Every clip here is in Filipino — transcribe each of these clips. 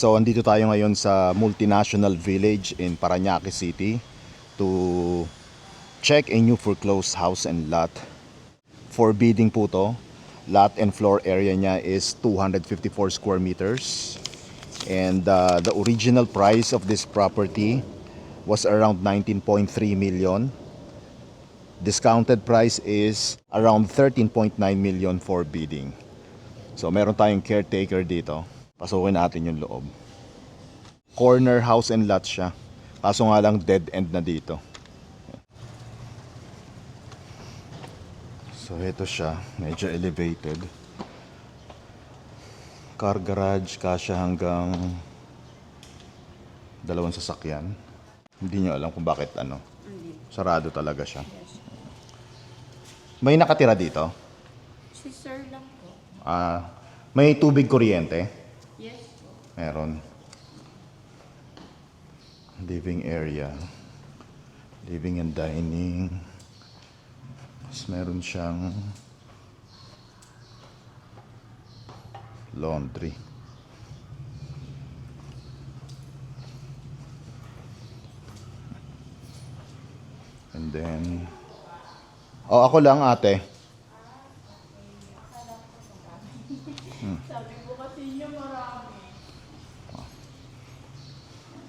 So, andito tayo ngayon sa Multinational Village in Parañaque City to check a new foreclosed house and lot. For bidding po to. Lot and floor area niya is 254 square meters. And the original price of this property was around 19.3 million. Discounted price is around 13.9 million for bidding. So meron tayong caretaker dito. Pasukin natin yung loob. Corner house and lot siya. Kaso nga lang dead end na dito. So ito siya, medyo elevated. Car garage, kasya hanggang 2 sasakyan. Hindi nyo alam kung bakit sarado talaga siya. May nakatira dito? Si sir lang po. May tubig kuryente? Yes po. Meron. Living area. Living and dining. Tapos meron siyang laundry. And then ako lang ate. Sabi po kasi niya marami.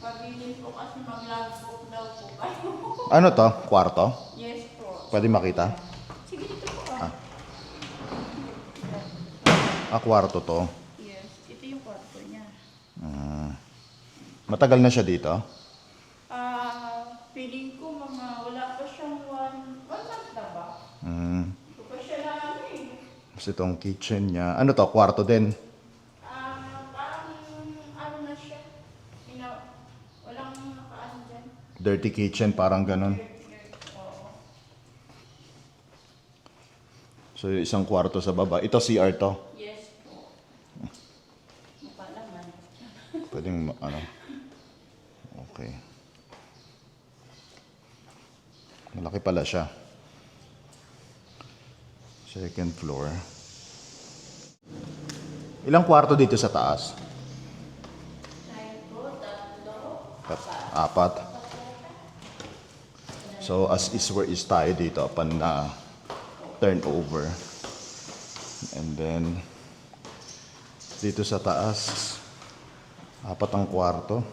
Pabilis po kasi mag-logbook daw po kayo. Ano to? Kwarto? Yes po. Pwede makita? Sige dito po. Kwarto to. Yes, ito yung kwarto niya. Matagal na siya dito? Feeling ko wala pa siyang one month na ba? Ito pa siya lang Tapos itong kitchen niya. Ano to? Kwarto din? Parang na siya. Walang nakaano dyan. Dirty kitchen, parang ganun. So isang kwarto sa baba. Ito CR to? Yes po. Mukha naman. Pwedeng Okay. Malaki pala siya. Second floor. Ilang kwarto dito sa taas? Apat. So as is where is tayo dito upon na turnover. And then dito sa taas, apat ang kwarto.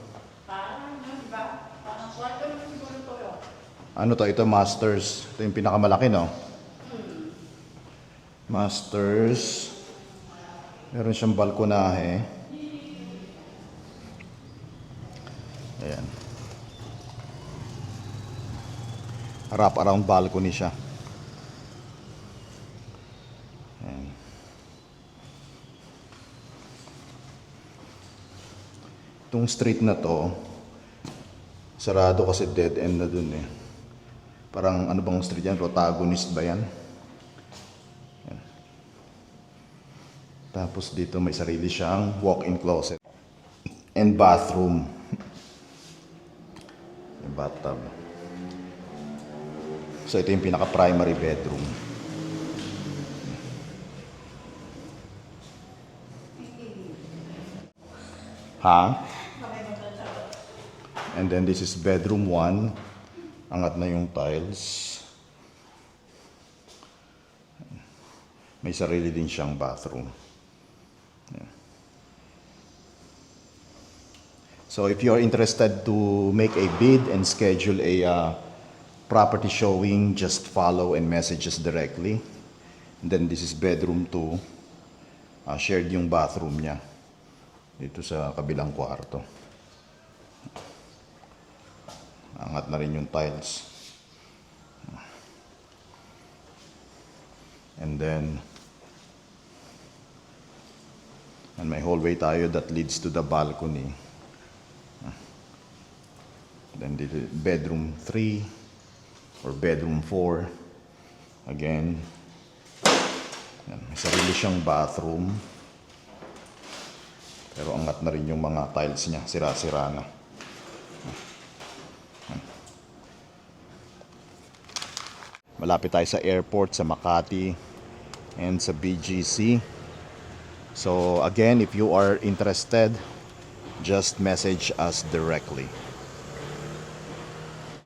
Parang yun ba? Parang kwarto naman siguro to yun. Ano to? Ito masters. Ito yung pinakamalaki, no? Masters. Meron siyang balkonahe. Ayan. Wrap around balcony siya. Ayan. Itong street na to, sarado kasi dead end na dun eh. Parang ano bang street yan? Protagonist ba yan? Yan. Tapos dito may sarili siyang walk-in closet. And bathroom. Yung bathtub. So ito yung pinaka-primary bedroom. And then this is bedroom 1. Angat na yung tiles. May sarili din siyang bathroom. So if you are interested to make a bid and schedule a property showing, just follow and message us directly. And then this is bedroom 2. Shared yung bathroom niya dito sa kabilang kwarto. Angat na rin yung tiles. And then may hallway tayo that leads to the balcony. Then dito, bedroom 3 or bedroom 4. Again, yan, may sarili siyang bathroom. Pero angat na rin yung mga tiles niya, sira-sira na. Malapit tayo sa airport sa Makati and sa BGC. So again, if you are interested just message us directly.